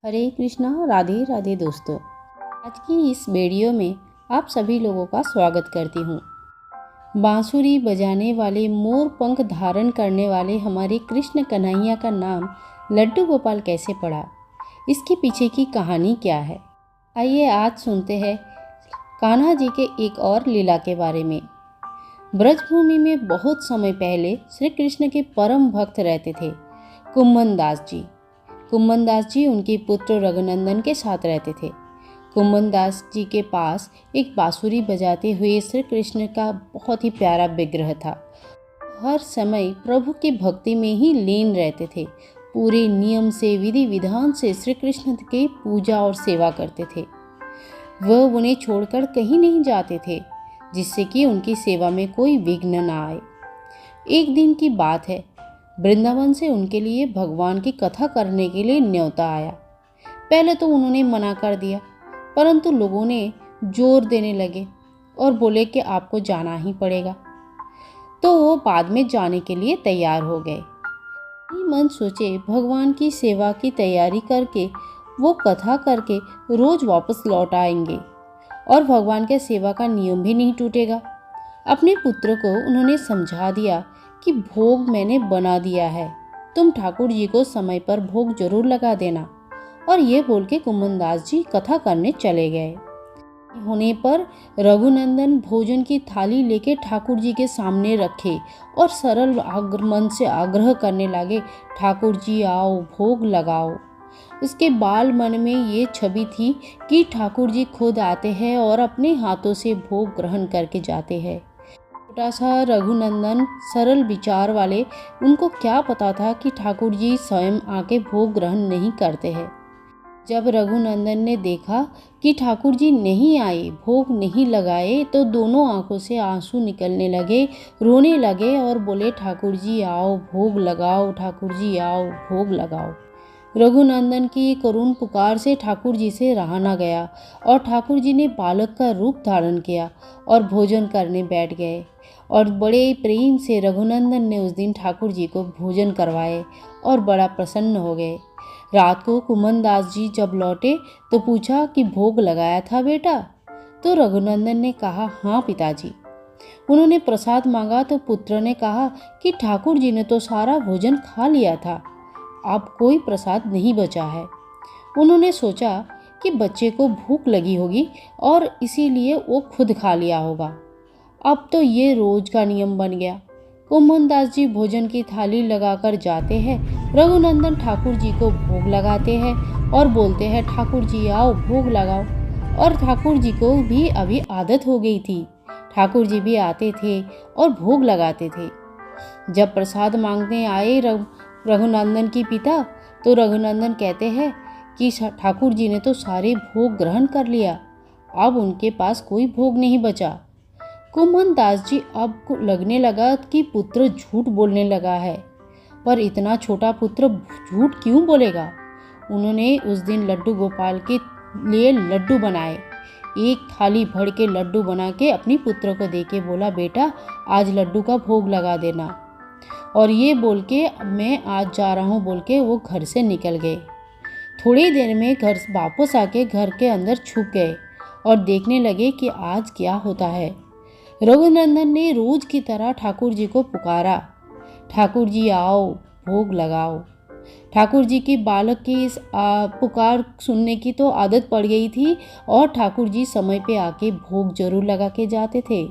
हरे कृष्णा, राधे राधे दोस्तों। आज की इस वीडियो में आप सभी लोगों का स्वागत करती हूँ। बांसुरी बजाने वाले, मोर पंख धारण करने वाले हमारे कृष्ण कन्हैया का नाम लड्डू गोपाल कैसे पड़ा, इसके पीछे की कहानी क्या है, आइए आज सुनते हैं कान्हा जी के एक और लीला के बारे में। ब्रजभूमि में बहुत समय पहले श्री कृष्ण के परम भक्त रहते थे, कुम्भन दास जी। कुम्भन दास जी उनके पुत्र रघुनंदन के साथ रहते थे। कुम्भन दास जी के पास एक बांसुरी बजाते हुए श्री कृष्ण का बहुत ही प्यारा विग्रह था। हर समय प्रभु की भक्ति में ही लीन रहते थे। पूरे नियम से, विधि विधान से श्री कृष्ण की पूजा और सेवा करते थे। वह उन्हें छोड़कर कहीं नहीं जाते थे, जिससे कि उनकी सेवा में कोई विघ्न न आए। एक दिन की बात है, वृंदावन से उनके लिए भगवान की कथा करने के लिए न्योता आया। पहले तो उन्होंने मना कर दिया, परंतु लोगों ने जोर देने लगे और बोले कि आपको जाना ही पड़ेगा। तो वो बाद में जाने के लिए तैयार हो गए। मन सोचे भगवान की सेवा की तैयारी करके वो कथा करके रोज वापस लौट आएंगे और भगवान के सेवा का नियम भी नहीं टूटेगा। अपने पुत्र को उन्होंने समझा दिया कि भोग मैंने बना दिया है, तुम ठाकुर जी को समय पर भोग जरूर लगा देना। और ये बोल के कुम्भन दास जी कथा करने चले गए। होने पर रघुनंदन भोजन की थाली लेके ठाकुर जी के सामने रखे और सरल मन से आग्रह करने लगे, ठाकुर जी आओ, भोग लगाओ। उसके बाल मन में ये छवि थी कि ठाकुर जी खुद आते हैं और अपने हाथों से भोग ग्रहण करके जाते हैं। छोटा सा रघुनंदन सरल विचार वाले, उनको क्या पता था कि ठाकुर जी स्वयं आके भोग ग्रहण नहीं करते हैं। जब रघुनंदन ने देखा कि ठाकुर जी नहीं आए, भोग नहीं लगाए, तो दोनों आंखों से आंसू निकलने लगे, रोने लगे और बोले, ठाकुर जी आओ, भोग लगाओ, ठाकुर जी आओ, भोग लगाओ। रघुनंदन की करुण पुकार से ठाकुर जी से रहा न गया और ठाकुर जी ने बालक का रूप धारण किया और भोजन करने बैठ गए। और बड़े प्रेम से रघुनंदन ने उस दिन ठाकुर जी को भोजन करवाए और बड़ा प्रसन्न हो गए। रात को कुम्भन दास जी जब लौटे तो पूछा कि भोग लगाया था बेटा? तो रघुनंदन ने कहा, हाँ पिताजी। उन्होंने प्रसाद मांगा तो पुत्र ने कहा कि ठाकुर जी ने तो सारा भोजन खा लिया था, अब कोई प्रसाद नहीं बचा है। उन्होंने सोचा कि बच्चे को भूख लगी होगी और इसीलिए वो खुद खा लिया होगा। अब तो ये रोज का नियम बन गया। कुम्भन दास जी भोजन की थाली लगाकर जाते हैं, रघुनंदन ठाकुर जी को भोग लगाते हैं और बोलते हैं, ठाकुर जी आओ, भोग लगाओ। और ठाकुर जी को भी अभी आदत हो गई थी। ठाकुर जी भी आते थे और भोग लगाते थे। जब प्रसाद मांगने आए रघुनंदन की पिता, तो रघुनंदन कहते हैं कि ठाकुर जी ने तो सारे भोग ग्रहण कर लिया, अब उनके पास कोई भोग नहीं बचा। कुम्भन दास जी अब को लगने लगा कि पुत्र झूठ बोलने लगा है, पर इतना छोटा पुत्र झूठ क्यों बोलेगा। उन्होंने उस दिन लड्डू गोपाल के लिए लड्डू बनाए। एक थाली भर के लड्डू बना के अपनी पुत्र को देके बोला, बेटा आज लड्डू का भोग लगा देना। और ये बोल के मैं आज जा रहा हूँ बोल के वो घर से निकल गए। थोड़ी देर में घर वापस आके घर के अंदर छुप गए और देखने लगे कि आज क्या होता है। रघुनंदन ने रोज की तरह ठाकुर जी को पुकारा, ठाकुर जी आओ, भोग लगाओ। ठाकुर जी की बालक की इस पुकार सुनने की तो आदत पड़ गई थी और ठाकुर जी समय पे आके भोग जरूर लगा के जाते थे।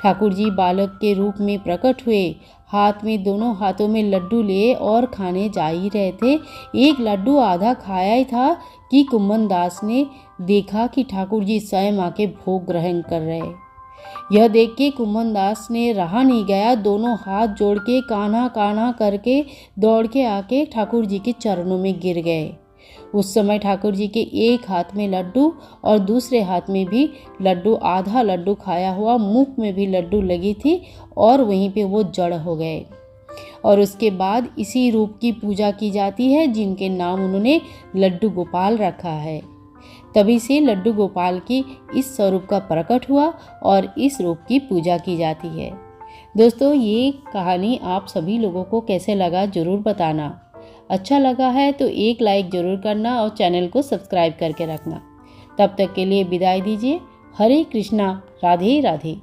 ठाकुर जी बालक के रूप में प्रकट हुए, हाथ में, दोनों हाथों में लड्डू लिए और खाने जा ही रहे थे। एक लड्डू आधा खाया ही था कि कुम्भन दास ने देखा कि ठाकुर जी स्वयं आके भोग ग्रहण कर रहे। यह देख के कुम्भन दास ने रहा नहीं गया, दोनों हाथ जोड़ के कान्हा कान्हा करके दौड़ के आके ठाकुर जी के चरणों में गिर गए। उस समय ठाकुर जी के एक हाथ में लड्डू और दूसरे हाथ में भी लड्डू, आधा लड्डू खाया हुआ, मुख में भी लड्डू लगी थी और वहीं पे वो जड़ हो गए। और उसके बाद इसी रूप की पूजा की जाती है जिनके नाम उन्होंने लड्डू गोपाल रखा है। तभी से लड्डू गोपाल की इस स्वरूप का प्रकट हुआ और इस रूप की पूजा की जाती है। दोस्तों, ये कहानी आप सभी लोगों को कैसे लगा जरूर बताना। अच्छा लगा है तो एक लाइक ज़रूर करना और चैनल को सब्सक्राइब करके रखना। तब तक के लिए विदाई दीजिए। हरे कृष्णा, राधे राधे।